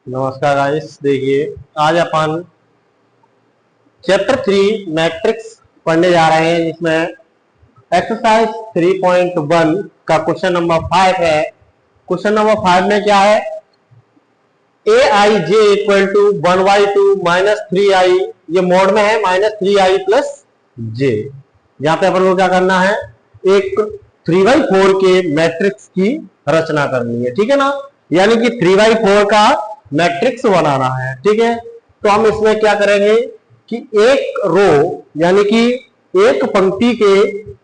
नमस्कार गाइस। देखिए, आज अपन चैप्टर 3 मैट्रिक्स पढ़ने जा रहे हैं, जिसमें एक्सरसाइज 3.1 का क्वेश्चन नंबर 5 है। क्वेश्चन नंबर 5 में क्या है, ए आई J equal to 1/2 minus 3i, ये मोड में है -3i प्लस जे। यहाँ पे अपन को क्या करना है, एक 3/4 के मैट्रिक्स की रचना करनी है, ठीक है ना। यानी कि 3/4 का मैट्रिक्स बनाना है, ठीक है। तो हम इसमें क्या करेंगे कि एक रो यानी कि एक पंक्ति के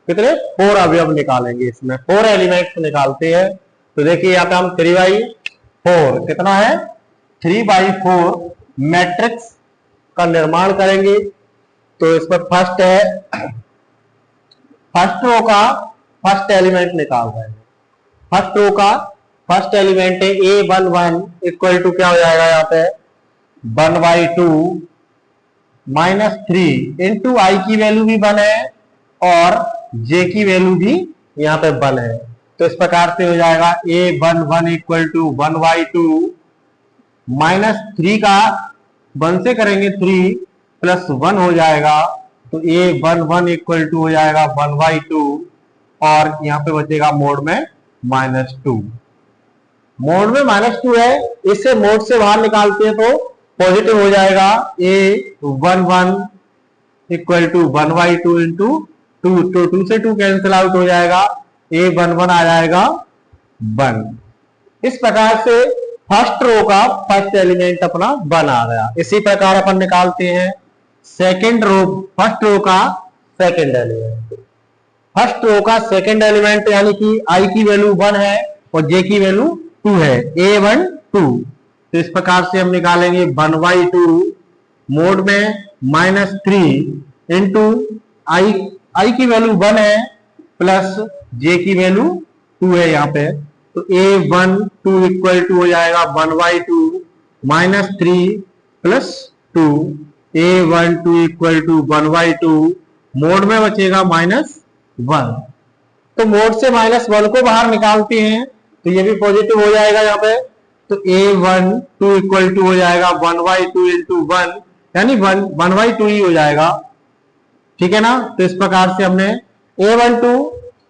कितने 4 अवयव निकालेंगे। इसमें 4 एलिमेंट्स निकालते हैं। तो देखिए यहाँ पे हम 3/4 कितना है, 3/4 मैट्रिक्स का निर्माण करेंगे। तो इसमें फर्स्ट है, फर्स्ट रो का फर्स्ट एलिमेंट निकाल रहे हैं। फर्स्ट रो का फर्स्ट एलिमेंट है A11 इक्वल टू क्या हो जाएगा, यहाँ पे 1/2 माइनस 3 इंटू आई की वैल्यू भी 1 है और जे की वैल्यू भी यहाँ पे 1 है। तो इस प्रकार से हो जाएगा A11 इक्वल टू 1/2 माइनस 3 का 1 से करेंगे 3 प्लस 1 हो जाएगा। तो A11 इक्वल टू हो जाएगा 1/2 और यहाँ पे बचेगा मोड में -2। मोड में -2 है, इससे मोड से बाहर निकालते हैं तो पॉजिटिव हो जाएगा। A11 इक्वल टू 1/2 इंटू 2, तो 2 से 2 कैंसिल आउट हो जाएगा, A11 आ जाएगा 1। इस प्रकार से फर्स्ट रो का फर्स्ट एलिमेंट अपना 1 आ गया। इसी प्रकार अपन निकालते हैं सेकेंड रो, फर्स्ट रो का सेकेंड एलिमेंट। फर्स्ट रो का सेकेंड एलिमेंट यानी कि आई की वैल्यू 1 है और जे की वैल्यू 2 है, A12। तो इस प्रकार से हम निकालेंगे 1/2 मोड में -3 इंटू आई की वैल्यू 1 है प्लस जे की वैल्यू 2 है यहाँ पे। तो A12 इक्वल टू हो जाएगा 1/2 -3 plus 2। A12 equal to 1/2 mode में बचेगा -1। तो मोड से -1 को बाहर निकालते हैं तो ये भी पॉजिटिव हो जाएगा यहाँ पे। तो A12 इक्वल टू हो जाएगा 1/2 इंटू 1, यानी 1/2 ही हो जाएगा, ठीक है ना। तो इस प्रकार से हमने A12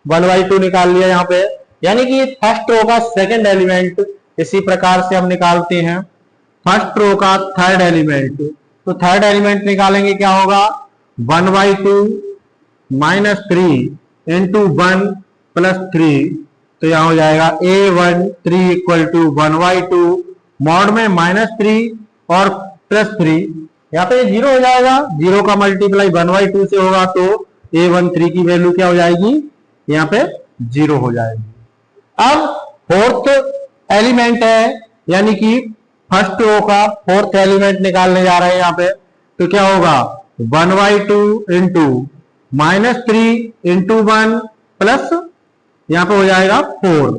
1/2 निकाल लिया यहाँ पे, यानी कि फर्स्ट रो का सेकंड एलिमेंट। इसी प्रकार से हम निकालते हैं फर्स्ट रो का थर्ड एलिमेंट। तो थर्ड एलिमेंट निकालेंगे, क्या होगा 1/2 -3 इंटू 1 प्लस 3। तो यहां हो जाएगा A13 इक्वल टू 1/2 मॉड में -3 और +3। यहाँ पे 0 हो जाएगा, 0 का मल्टीप्लाई 1/2 से होगा तो A13 की वैल्यू क्या हो जाएगी, यहाँ पे 0 हो जाएगी। अब फोर्थ एलिमेंट है, यानी कि फर्स्ट रो का फोर्थ एलिमेंट निकालने जा रहे हैं यहाँ पे। तो क्या होगा 1/2 इंटू -3 इंटू 1 प्लस यहाँ पे हो जाएगा 4,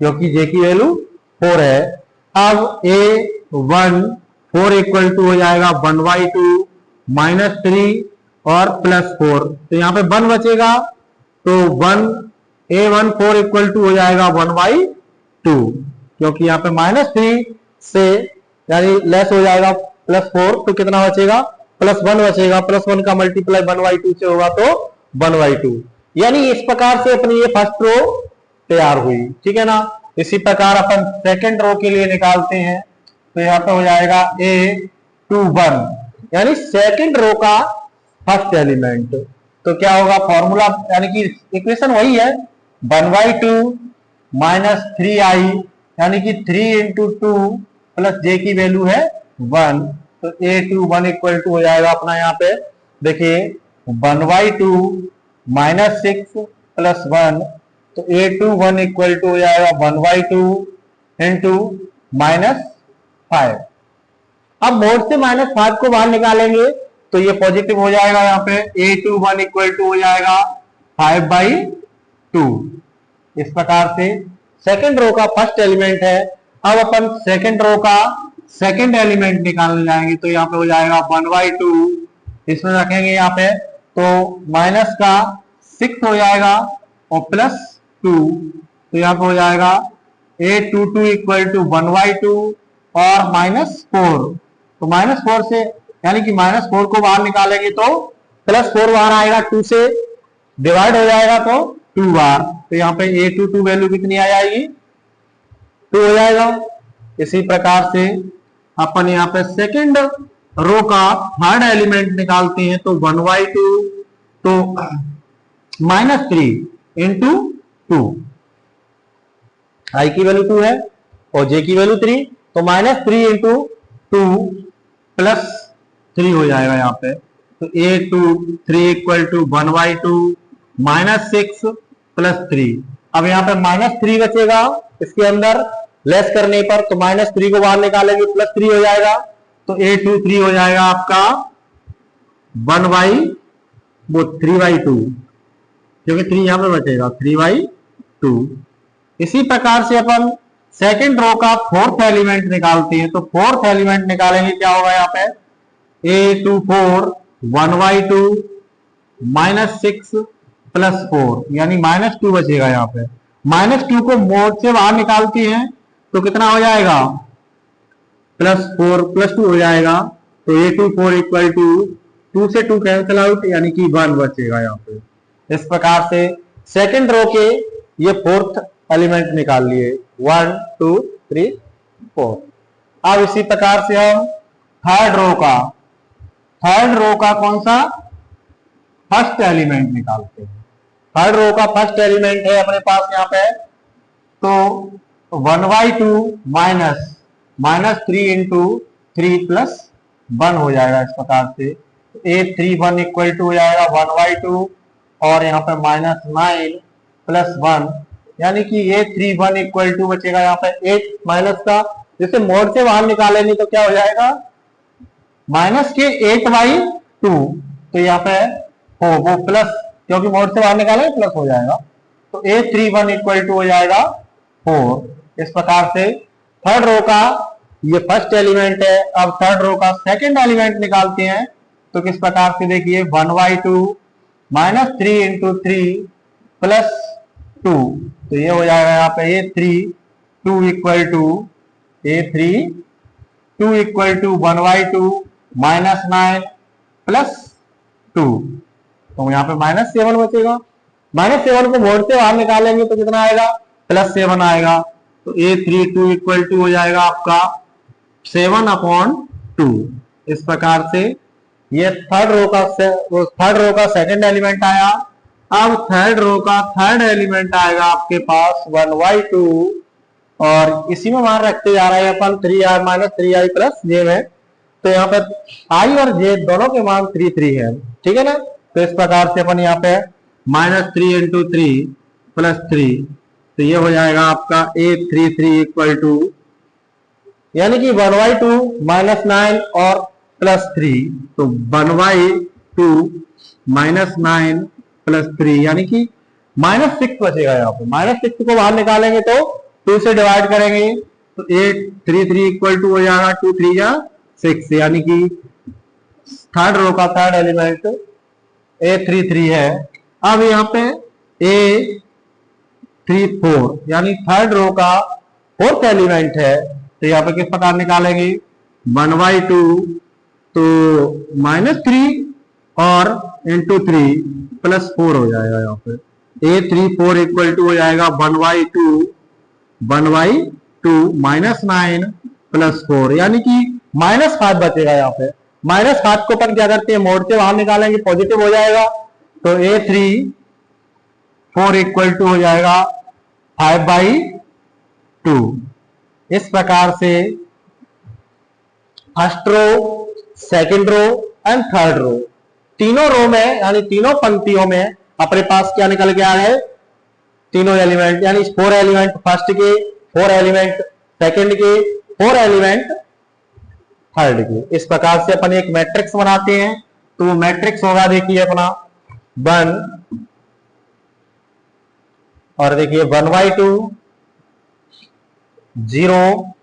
क्योंकि जे की वैल्यू 4 है। अब A14 इक्वल टू हो जाएगा 1/2 -3 और +4। तो यहाँ पे 1 बचेगा, तो A14 इक्वल टू हो जाएगा 1/2, क्योंकि यहाँ पे -3 से यानी लेस हो जाएगा +4, तो कितना बचेगा +1 बचेगा। +1 का मल्टीप्लाई 1/2 से होगा तो 1/2। यानी इस प्रकार से अपनी ये फर्स्ट रो तैयार हुई, ठीक है ना। इसी प्रकार अपन सेकंड रो के लिए निकालते हैं। तो यहाँ पे हो जाएगा A21, यानी सेकंड रो का फर्स्ट एलिमेंट। तो क्या होगा फॉर्मूला, यानी कि इक्वेशन वही है 1/2 -3i, यानी कि 3 इंटू 2 प्लस जे की वैल्यू है 1। तो A21 इक्वल टू हो जाएगा अपना यहाँ पे देखिए 1/2 -6 प्लस 1। तो A21 इक्वल टू हो जाएगा 1/2 इंटू -5। अब मोड से -5 को बाहर निकालेंगे तो ये पॉजिटिव हो जाएगा। यहाँ पे A21 इक्वल टू हो जाएगा 5/2। इस प्रकार से सेकंड रो का फर्स्ट एलिमेंट है। अब अपन सेकंड रो का सेकंड एलिमेंट निकालने जाएंगे। तो यहाँ पे हो जाएगा 1/2, इसमें रखेंगे यहाँ पे तो माइनस का 6 हो जाएगा और +2। तो यहाँ पे हो जाएगा A22 इक्वल टू 1/2 और -4, तो -4 से यानी कि -4 को बाहर निकालेंगे तो +4 बाहर आएगा, 2 से डिवाइड हो जाएगा तो 2 बार, तो यहाँ पे a22 वैल्यू कितनी आ जाएगी, 2 हो जाएगा। इसी प्रकार से अपन यहाँ पे सेकंड रो का थर्ड एलिमेंट निकालते हैं, तो 1/2 तो -3 इंटू 2, आई की वैल्यू 2 है और जे की वैल्यू 3, तो -3 इंटू 2 +3 हो जाएगा यहाँ पे, तो a23 इक्वल टू 1/2 -6 +3। अब यहाँ पे -3 बचेगा इसके अंदर लेस करने पर, तो -3 को बाहर निकालेंगे +3 हो जाएगा, तो a23 हो जाएगा आपका 3/2, क्योंकि 3 यहां पे बचेगा 3/2। इसी प्रकार से अपन सेकंड रो का फोर्थ एलिमेंट निकालते हैं, तो फोर्थ एलिमेंट निकालेंगे क्या होगा यहाँ पे, a24 1/2 -6 +4, यानी -2 बचेगा यहाँ पे। -2 को मोड से बाहर निकालती हैं तो कितना हो जाएगा, +4 +2 हो जाएगा, तो a24 इक्वल टू 2 से 2 कैंसिल आउट, यानी कि 1 बचेगा यहाँ पे। इस प्रकार से सेकंड रो के ये फोर्थ एलिमेंट निकाल लिए, 1 2 3 4। अब इसी प्रकार से हम थर्ड रो का कौन सा फर्स्ट एलिमेंट निकालते हैं। थर्ड रो का फर्स्ट एलिमेंट है अपने पास यहाँ पे, तो 1/2 -3 इंटू 3 +1 हो जाएगा इस प्रकार से, a31 इक्वल टू हो जाएगा 1/2 और यहाँ पे -9 +1, यानी कि a31 इक्वल टू बचेगा यहाँ पे 8 माइनस का, जैसे मोड से बाहर निकालेंगे तो क्या हो जाएगा, माइनस के 8/2, तो यहाँ पे वो प्लस, क्योंकि मोड से बाहर निकालेंगे प्लस हो जाएगा, तो a31 इक्वल टू हो जाएगा 4। इस प्रकार से थर्ड रो का ये फर्स्ट एलिमेंट है। अब थर्ड रो का सेकंड एलिमेंट निकालते हैं, तो किस प्रकार से देखिए, 1/2 -3 इंटू 3 +2, तो ये हो जाएगा यहाँ पे a32 इक्वल टू 1/2 -9 +2, तो यहाँ पे -7 बचेगा। -7 को मोड़ से बाहर निकालेंगे तो कितना आएगा, +7 आएगा, तो a32 इक्वल टू हो जाएगा आपका 7/2। इस प्रकार से ये थर्ड रो का सेकंड एलिमेंट आया। अब थर्ड रो का थर्ड एलिमेंट आएगा आपके पास 1/2, और इसी में मान रखते जा रहे हैं अपन 3i -3i +j में, तो यहाँ पे i और j दोनों के मान 3 है, ठीक है ना। तो इस प्रकार से अपन यहाँ पे -3 इंटू 3 +3, तो ये हो जाएगा आपका a33 इक्वल टू, यानी कि 1/2 -9 और +3, तो 1/2 -9 +3, यानी कि -6 बचेगा यहाँ पे। -6 को बाहर निकालेंगे तो 2 से डिवाइड करेंगे, तो 833 इक्वल टू हो जाएगा 2 3 या 6, यानी कि थर्ड रो का थर्ड एलिमेंट a33 है। अब यहाँ पे a34 यानी थर्ड रो का फोर्थ एलिमेंट है, तो यहाँ पे किस प्रकार निकालेंगे, 1/2 तो -3 और इंटू 3 +4 हो जाएगा यहाँ पे, a34 इक्वल टू हो जाएगा 1/2 -9 +4, यानी कि -5 बचेगा यहाँ पे। -5 को अपन क्या करते हैं, मोड से बाहर निकालेंगे पॉजिटिव हो जाएगा, तो a34 इक्वल टू हो जाएगा 5/2। इस प्रकार से first row, second row and third row, तीनों रो में यानी तीनों पंक्तियों में अपने पास क्या निकल के आ रहे, तीनों एलिमेंट, यानी 4 एलिमेंट फर्स्ट के, 4 एलिमेंट सेकंड के, 4 एलिमेंट थर्ड के। इस प्रकार से अपन एक मैट्रिक्स बनाते हैं, तो वो मैट्रिक्स होगा देखिए अपना 1, और देखिए 1/2 0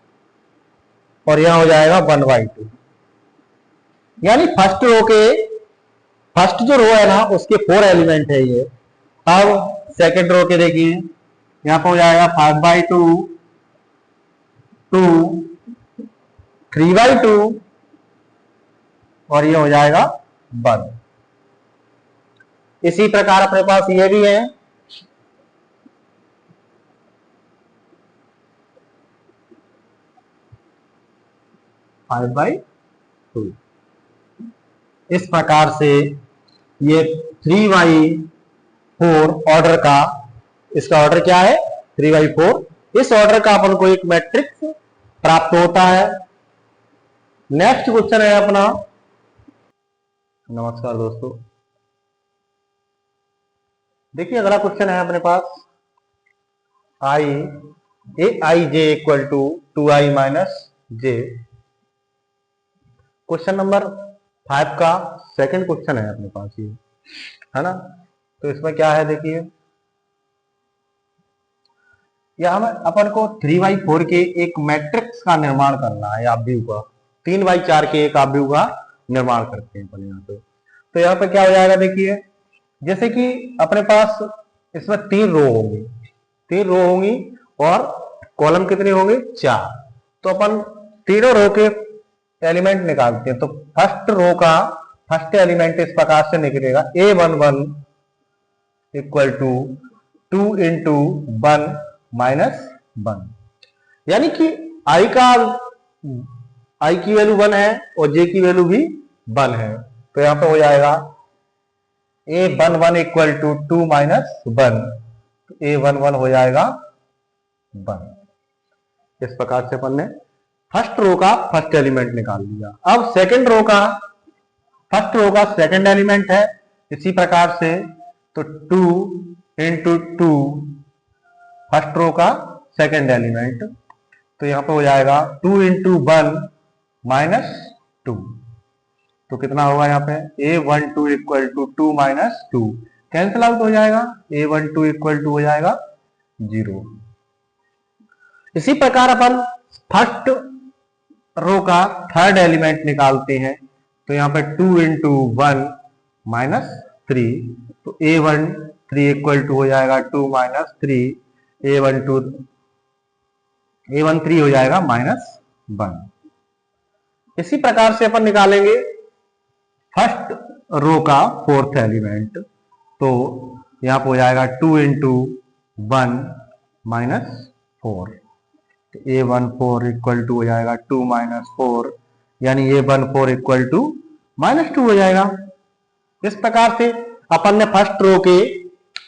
और यहां हो जाएगा 1/2, यानी फर्स्ट रो के फर्स्ट जो रो है ना उसके 4 एलिमेंट है ये। अब सेकंड रो के देखिए यहां पर हो जाएगा 5/2 2 3/2 और ये हो जाएगा 1। इसी प्रकार अपने पास ये भी है, फाइव बाई टू। इस प्रकार से ये 3/4 ऑर्डर का, इसका ऑर्डर क्या है 3/4, इस ऑर्डर का अपन को एक मैट्रिक्स प्राप्त होता है। नेक्स्ट क्वेश्चन है अपना, नमस्कार दोस्तों, देखिए अगला क्वेश्चन है अपने पास I J equal to 2i minus J. Question number 5 का सेकंड क्वेश्चन है अपने पास ये, है ना। तो इसमें क्या है देखिए, यहां में अपन को 3/4 के एक मैट्रिक्स का निर्माण करना है, आव्यूह का। 3/4 के एक आव्यूह का निर्माण करते हैं अपन यहाँ पे। तो यहाँ पे क्या हो जाएगा देखिए, जैसे कि अपने पास इसमें 3 रो होंगी, 3 रो होंगी और कॉलम कितने होंगे 4। तो अपन तीनों रो के एलिमेंट निकालते हैं। तो फर्स्ट रो का फर्स्ट एलिमेंट इस प्रकार से निकलेगा A11 equal to 2 into 1 minus 1, यानी कि आई की वैल्यू 1 है और जे की वैल्यू भी 1 है। तो यहां पे हो जाएगा A11 equal to 2 minus 1, A11 हो जाएगा 1। इस प्रकार से अपन ने फर्स्ट रो का फर्स्ट एलिमेंट निकाल लिया। अब सेकंड रो का फर्स्ट रो का सेकंड एलिमेंट है इसी प्रकार से, तो 2 इंटू 2 फर्स्ट रो का सेकंड एलिमेंट, तो यहां पे हो जाएगा 2 इंटू 1 माइनस 2। तो कितना होगा यहाँ पे A12 equal to 2 minus 2, cancel out हो जाएगा, A12 इक्वल टू हो जाएगा 0। इसी प्रकार अपन फर्स्ट रो का थर्ड एलिमेंट निकालते हैं। तो यहाँ पे 2 इंटू 1 माइनस 3, तो A13 इक्वल टू हो जाएगा 2 माइनस 3, A13 हो जाएगा माइनस 1। इसी प्रकार से अपन निकालेंगे फर्स्ट रो का फोर्थ एलिमेंट। तो यहाँ पे हो जाएगा 2 इंटू 1 माइनस 4, तो A14 इक्वल टू हो जाएगा 2 माइनस 4, यानी A14 इक्वल टू माइनस 2 हो जाएगा। इस प्रकार से अपन ने फर्स्ट रो के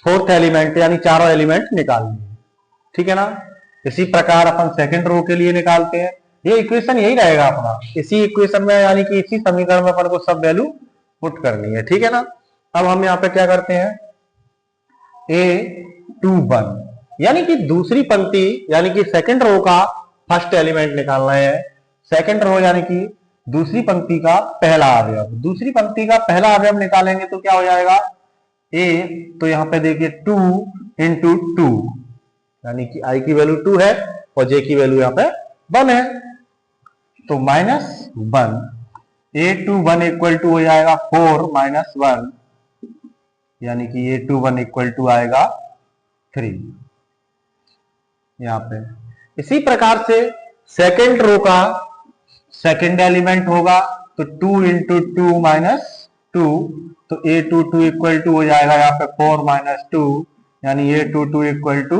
फोर्थ एलिमेंट यानी चारों एलिमेंट निकाल लिए, ठीक है ना। इसी प्रकार अपन सेकंड रो के लिए निकालते हैं। ये इक्वेशन यही रहेगा अपना, इसी इक्वेशन में यानी कि इसी समीकरण में अपन को सब वैल्यू पुट करनी है, ठीक है ना। अब हम यहाँ पे क्या करते हैं, A21 यानी कि दूसरी पंक्ति यानी कि सेकंड रो का फर्स्ट एलिमेंट निकालना है। सेकंड रो यानी कि दूसरी पंक्ति का पहला अवयव, दूसरी पंक्ति का पहला अवयव निकालेंगे तो क्या हो जाएगा A, तो यहाँ पे देखिए 2 इंटू 2, यानी कि I की वैल्यू 2 है और J की वैल्यू यहाँ पे 1 है, तो माइनस 1, A21 इक्वल टू हो जाएगा 4 माइनस 1, यानी कि A21 इक्वल टू आएगा 3 यहाँ पे। इसी प्रकार से सेकेंड रो का सेकेंड एलिमेंट होगा तो 2 इंटू 2 माइनस 2, तो A22 इक्वल टू हो जाएगा यहाँ पे 4 माइनस 2, यानी A22 इक्वल टू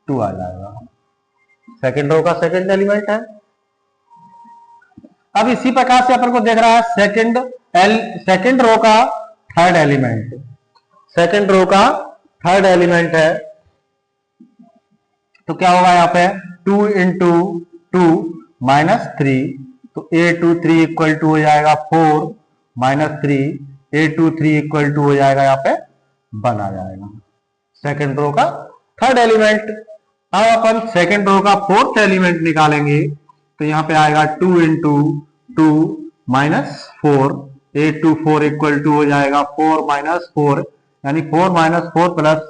2 आ जाएगा। सेकेंड रो का सेकेंड एलिमेंट है। अब इसी प्रकार से अपन को देख रहा है सेकेंड रो का थर्ड एलिमेंट, सेकेंड रो का थर्ड एलिमेंट है, तो क्या होगा यहाँ पे 2 इंटू 2 माइनस 3, तो A23 इक्वल टू हो जाएगा 4 माइनस 3, A23 इक्वल टू हो जाएगा यहाँ पे 1 आ जाएगा, सेकेंड रो का थर्ड एलिमेंट। अब अपन सेकेंड रो का फोर्थ एलिमेंट निकालेंगे तो यहाँ पे आएगा 2 into 2 minus 4, A24 equal to हो जाएगा 4 माइनस 4, यानी 4 माइनस 4 प्लस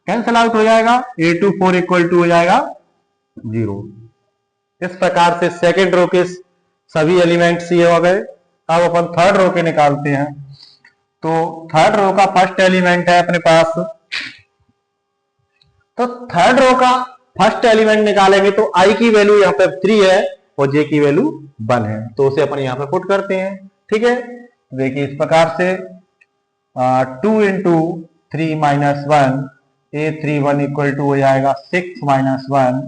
कैंसिल आउट हो जाएगा, A24 इक्वल टू हो जाएगा 0। इस प्रकार से सेकेंड रो के सभी एलिमेंट्स ये हो गए। अब अपन थर्ड रो के निकालते हैं। तो थर्ड रो का फर्स्ट एलिमेंट है अपने पास, तो थर्ड रो का फर्स्ट एलिमेंट निकालेंगे तो I की वैल्यू यहाँ पे 3 है और जे की वैल्यू 1 है, तो उसे अपन यहाँ पे पुट करते हैं। ठीक है, देखिए इस प्रकार से 2 into 3 minus 1 A31 equal to हो जाएगा 6 माइनस 1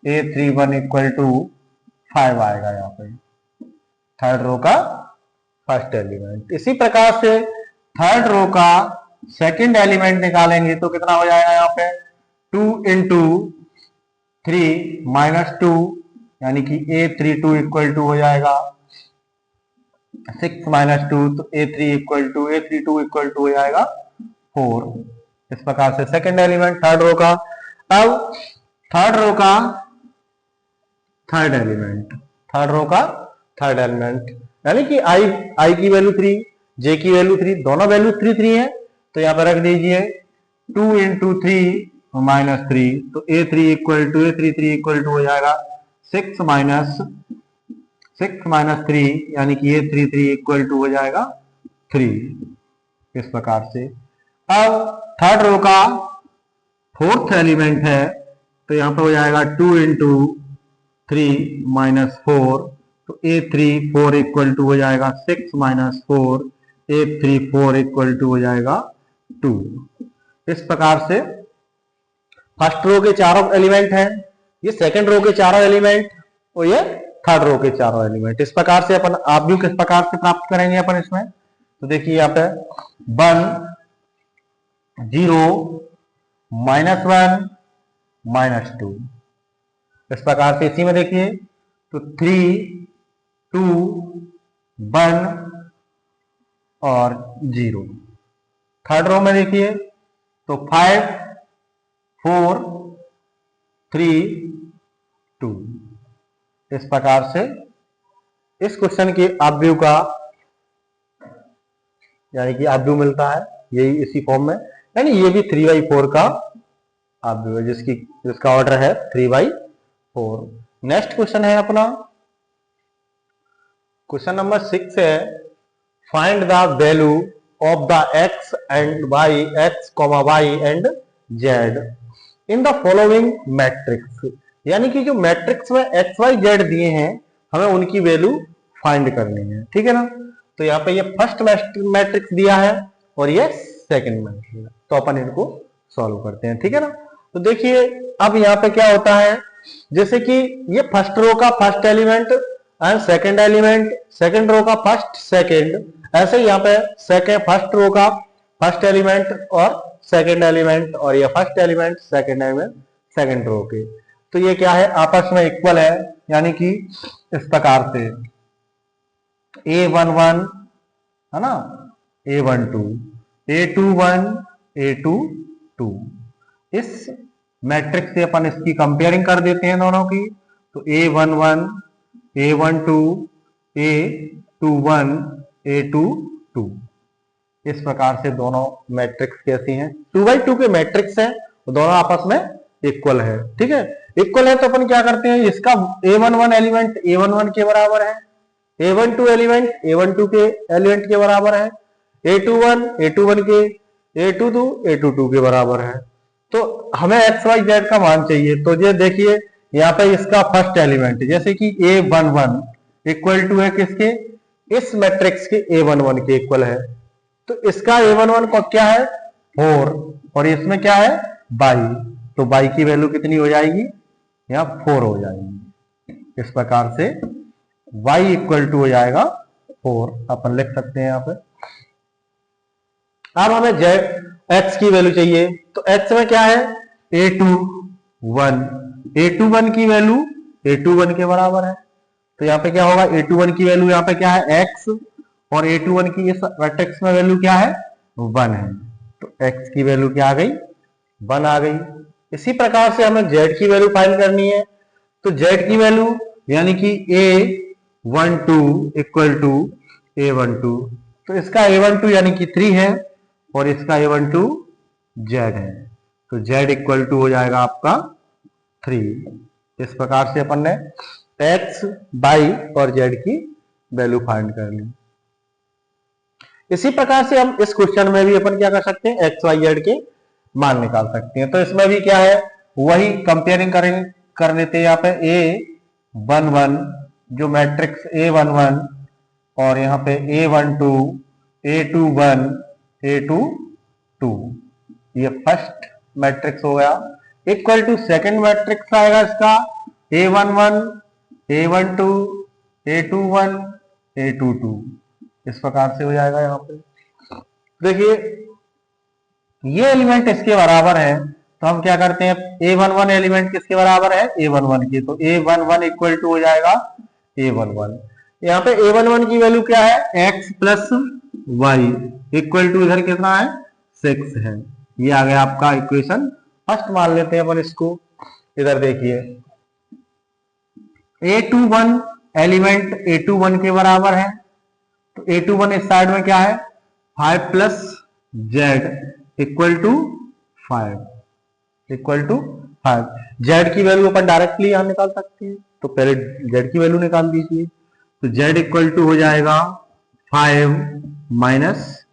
A31 इक्वल टू 5 आएगा यहाँ पे, थर्ड रो का फर्स्ट एलिमेंट। इसी प्रकार से थर्ड रो का सेकंड एलिमेंट निकालेंगे तो कितना हो जाएगा यहाँ पे 2 इंटू 3 माइनस 2 यानी कि A32 इक्वल टू हो जाएगा 6 माइनस 2, तो A32 इक्वल टू हो जाएगा 4। इस प्रकार से सेकंड एलिमेंट थर्ड रो का। अब थर्ड रो का थर्ड एलिमेंट यानी कि आई की वैल्यू 3, जे की वैल्यू 3, दोनों वैल्यू 3 है, तो यहां पर रख दीजिए 2 इंटू 3 माइनस 3, तो A33 इक्वल टू हो जाएगा 6 माइनस 3 यानी कि A33 इक्वल टू हो जाएगा 3। इस प्रकार से अब थर्ड रो का फोर्थ एलिमेंट है, तो यहां पर हो जाएगा 2 इंटू 3 माइनस 4, तो A34 इक्वल टू हो जाएगा 6 माइनस 4, A34 इक्वल टू हो जाएगा 2। इस प्रकार से फर्स्ट रो के चारों एलिमेंट हैं, ये सेकंड रो के चारों एलिमेंट और ये थर्ड रो के चारों एलिमेंट। इस प्रकार से अपन आप भी किस प्रकार से प्राप्त करेंगे अपन इसमें, तो देखिए यहाँ पे 1 0 माइनस 1 माइनस 2। इस प्रकार से इसी में देखिए तो 3 2 1 और 0। थर्ड रो में देखिए तो 5 4 3 2। इस प्रकार से इस क्वेश्चन के आव्यूह का यानी कि आव्यूह मिलता है यही इसी फॉर्म में, यानी ये भी 3/4 का आव्यूह है जिसका ऑर्डर है 3/4। नेक्स्ट क्वेश्चन है अपना क्वेश्चन नंबर 6 है find the value of the x and y and z in the following matrix. यानी कि जो मैट्रिक्स में x y z दिए हैं हमें उनकी वैल्यू फाइंड करनी है। ठीक है ना, तो यहाँ पे ये फर्स्ट मैट्रिक्स दिया है और ये सेकंड मैट्रिक्स, तो अपन इनको सॉल्व करते हैं। ठीक है ना, तो देखिए अब यहाँ पे क्या होता है, जैसे कि ये फर्स्ट रो का first element and second element, second row का फर्स्ट सेकंड, ऐसे यहाँ पे फर्स्ट रो का फर्स्ट एलिमेंट और सेकंड एलिमेंट, और ये फर्स्ट एलिमेंट सेकंड रो के, तो ये क्या है आपस में इक्वल है। यानी कि इस प्रकार से A11 है ना, A12 A21 A22, इस मैट्रिक्स से अपन इसकी कंपेयरिंग कर देते हैं दोनों की, तो A11 A12 A21 A22। इस प्रकार से दोनों मैट्रिक्स कैसी हैं, 2/2 के मैट्रिक्स हैं, दोनों आपस में इक्वल है। ठीक है, इक्वल है तो अपन क्या करते हैं, इसका A11 एलिमेंट A11 के बराबर है, A12 एलिमेंट A12 के एलिमेंट के बराबर है, A21 A21 के, A22 A22 के बराबर है। तो हमें x y z का मान चाहिए, तो ये देखिए यहाँ पे इसका फर्स्ट एलिमेंट जैसे कि A11 इक्वल टू है किसके, इस मैट्रिक्स के A11 के इक्वल है, तो इसका A11 को क्या है 4 और इसमें क्या है y, तो y की वैल्यू कितनी हो जाएगी, यहाँ 4 हो जाएगी। इस प्रकार से y इक्वल टू हो जाएगा 4, अपन लिख सकते हैं यहाँ पे। अब हमें x की वैल्यू चाहिए, तो x में क्या है A21 की वैल्यू A21 के बराबर है, तो यहाँ पे क्या होगा A21 की वैल्यू यहाँ पे क्या है x, और A21 की इस मैट्रिक्स में वैल्यू क्या है 1 है, तो x की वैल्यू क्या आ गई 1 आ गई। इसी प्रकार से हमें z की वैल्यू फाइंड करनी है, तो z की वैल्यू यानी कि A12 इक्वल टू A12, तो इसका A12 यानी कि 3 है और इसका A12 z है, तो z इक्वल टू हो जाएगा आपका 3। इस प्रकार से अपन ने x y और z की वैल्यू फाइंड कर ली। इसी प्रकार से हम इस क्वेश्चन में भी अपन क्या कर सकते हैं, x y z के मान निकाल सकते हैं। तो इसमें भी क्या है वही कंपेयरिंग कर लेते हैं। यहाँ पे A11 जो मैट्रिक्स A11 और यहाँ पे A12, A21, A22, ये फर्स्ट मैट्रिक्स हो गया, इक्वल टू सेकंड मैट्रिक्स आएगा इसका A11, A12, A21, A22, इस प्रकार से हो जाएगा। यहाँ पे देखिए ये एलिमेंट इसके बराबर है, तो हम क्या करते हैं, A11 एलिमेंट किसके बराबर है, A11 के, तो A11 इक्वल टू हो जाएगा A11। यहाँ पे A11 की वैल्यू क्या है, x plus y equal to इधर कितना है 6 है। ये आ गया आपका इक्वेशन फर्स्ट, मान लेते हैं अपन इसको। इधर देखिए A21 एलिमेंट A21 के बराबर है, तो A21 इस साइड में क्या है 5 plus z equal to 5, equal to 5। Z की वैल्यू अपन डायरेक्टली यहां निकाल सकते हैं, तो पहले जेड की वैल्यू निकाल दीजिए, तो जेड इक्वल टू हो जाएगा 5 माइनस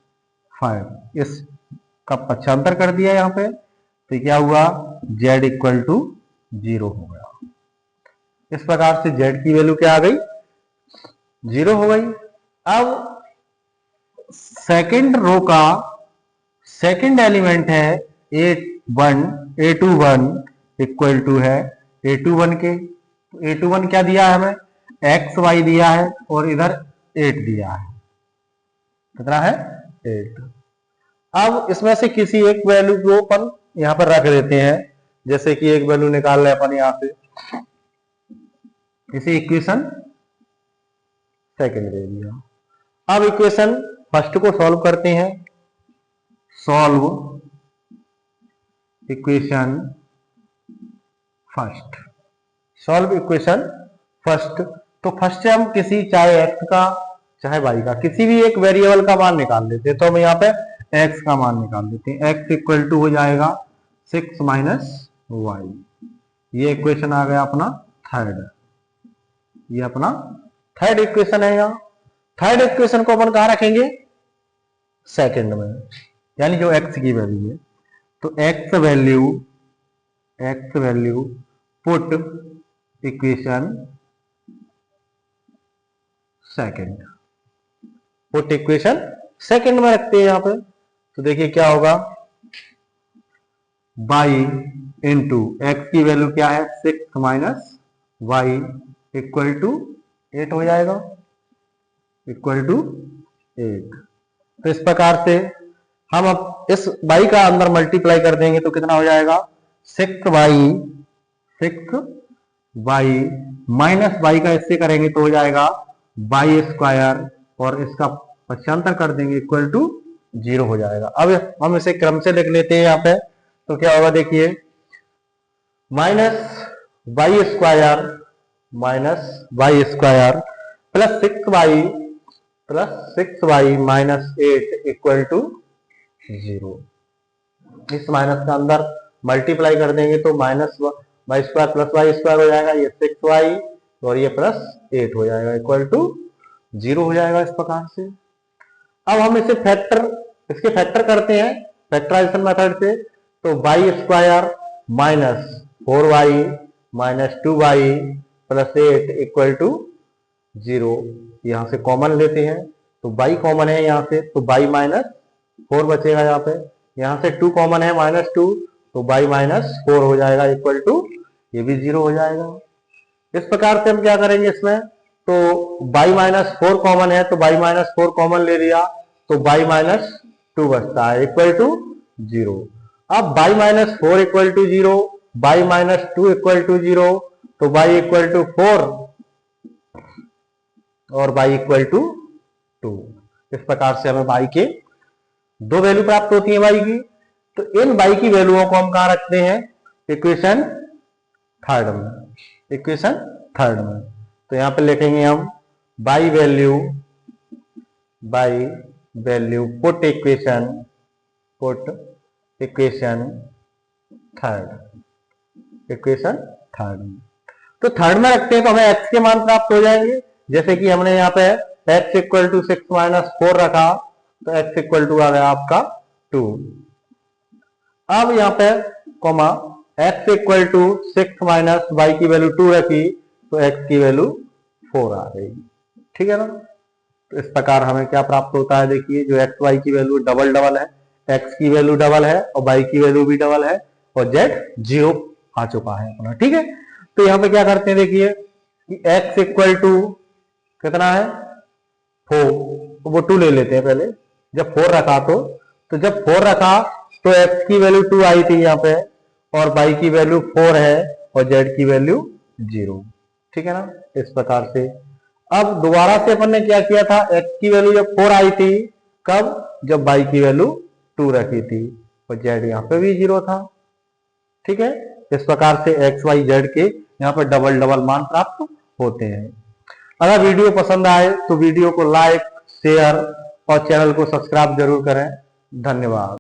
5, इसका पक्षांतर कर दिया यहाँ पे, तो क्या हुआ जेड इक्वल टू 0 हो गया। इस प्रकार से जेड की वैल्यू क्या आ गई, 0 हो गई। अब सेकंड रो का सेकंड एलिमेंट है A21 इक्वल टू है A21 के, तो A21 क्या दिया है हमें, एक्स वाई दिया है और इधर 8 दिया है, कितना है 8। अब इसमें से किसी एक वैल्यू को अपन यहां पर रख देते हैं, जैसे कि एक वैल्यू निकाल रहे अपन यहां से, इसे इक्वेशन सेकंड दे दिया। अब इक्वेशन फर्स्ट को सॉल्व करते हैं, solve equation first, solve equation first. तो फर्स्ट से हम किसी चाहे x का चाहे y का किसी भी एक वेरिएबल का मान निकाल लेते हैं, तो हम यहाँ पे x का मान निकाल देते हैं, x इक्वल टू हो जाएगा 6 माइनस वाई। ये इक्वेशन आ गया अपना थर्ड, ये अपना थर्ड इक्वेशन है। यहाँ थर्ड इक्वेशन को अपन कहाँ रखेंगे, सेकंड में, यानी जो x की वैल्यू है, तो x value put equation second, put equation second में रखते हैं यहाँ पे। तो देखिए क्या होगा, y इंटू एक्स की वैल्यू क्या है 6 माइनस वाई इक्वल टू 8 हो जाएगा, इक्वल टू 8। तो इस प्रकार से हम अब इस y का अंदर मल्टीप्लाई कर देंगे तो कितना हो जाएगा 6y माइनस y का इससे करेंगे तो हो जाएगा y स्क्वायर, और इसका पक्षांतर कर देंगे इक्वल टू 0 हो जाएगा। अब हम इसे क्रम से लिख लेते हैं यहाँ पे, तो क्या होगा देखिए, minus y square plus 6y minus 8 equal to 0। इस माइनस का अंदर मल्टीप्लाई कर देंगे तो minus y square plus y square हो जाएगा, ये 6y और ये प्लस 8 हो जाएगा, इक्वल टू 0 हो जाएगा। इस प्रकार से अब हम इसे इसके फैक्टर करते हैं फैक्टराइजेशन मेथड से, तो y square minus 4y minus 2y plus 8 equal to 0, यहां से कॉमन लेते हैं, तो y कॉमन है यहाँ से, तो y माइनस 4 बचेगा यहाँ पे, यहाँ से 2 कॉमन है माइनस 2, तो y माइनस 4 हो जाएगा इक्वल टू, ये भी 0 हो जाएगा। इस प्रकार से हम क्या करेंगे इसमें, तो y माइनस 4 कॉमन है, तो y माइनस 4 कॉमन ले लिया, तो y माइनस 2 बचता है इक्वल टू 0। अब y minus 4 equal to 0, y minus 2 equal to 0, तो y इक्वल टू 4 और y इक्वल टू 2। इस प्रकार से हमें y के दो वैल्यू प्राप्त होती है y की। तो इन y की वैल्यूओं को हम कहां रखते हैं, इक्वेशन थर्ड में। तो यहां पे लिखेंगे हम y value put equation third. तो थर्ड में रखते हैं तो हमें x के मान प्राप्त हो जाएंगे, जैसे कि हमने यहाँ पे x इक्वल टू 6 माइनस 4 रखा, तो x इक्वल टू आ गया आपका 2। अब यहाँ पे comma x equal to 6 minus y की वैल्यू 2 रखी, तो x की वैल्यू 4 आ रही। ठीक है ना। तो इस प्रकार हमें क्या प्राप्त होता है, देखिए जो एक्स वाई की वैल्यू डबल डबल है, एक्स की वैल्यू डबल है और वाई की वैल्यू भी डबल है और जेड 0 आ चुका है अपना। ठीक है, तो यहाँ पे क्या करते हैं, देखिए कि x इक्वल टू कितना है 4, तो वो 2 ले लेते हैं पहले। जब 4 रखा तो जब 4 रखा तो x की वैल्यू 2 आई थी यहाँ पे और y की वैल्यू 4 है और z की वैल्यू 0। ठीक है ना। इस प्रकार से अब दोबारा से अपन ने क्या किया था, x की वैल्यू जब 4 आई थी, कब, जब y की वैल्यू 2 रखी थी और z यहाँ पे भी 0 था। ठीक है, इस प्रकार से x y z के यहाँ पे डबल डबल मान प्राप्त होते हैं। अगर वीडियो पसंद आए तो वीडियो को लाइक, शेयर और चैनल को सब्सक्राइब जरूर करें। धन्यवाद।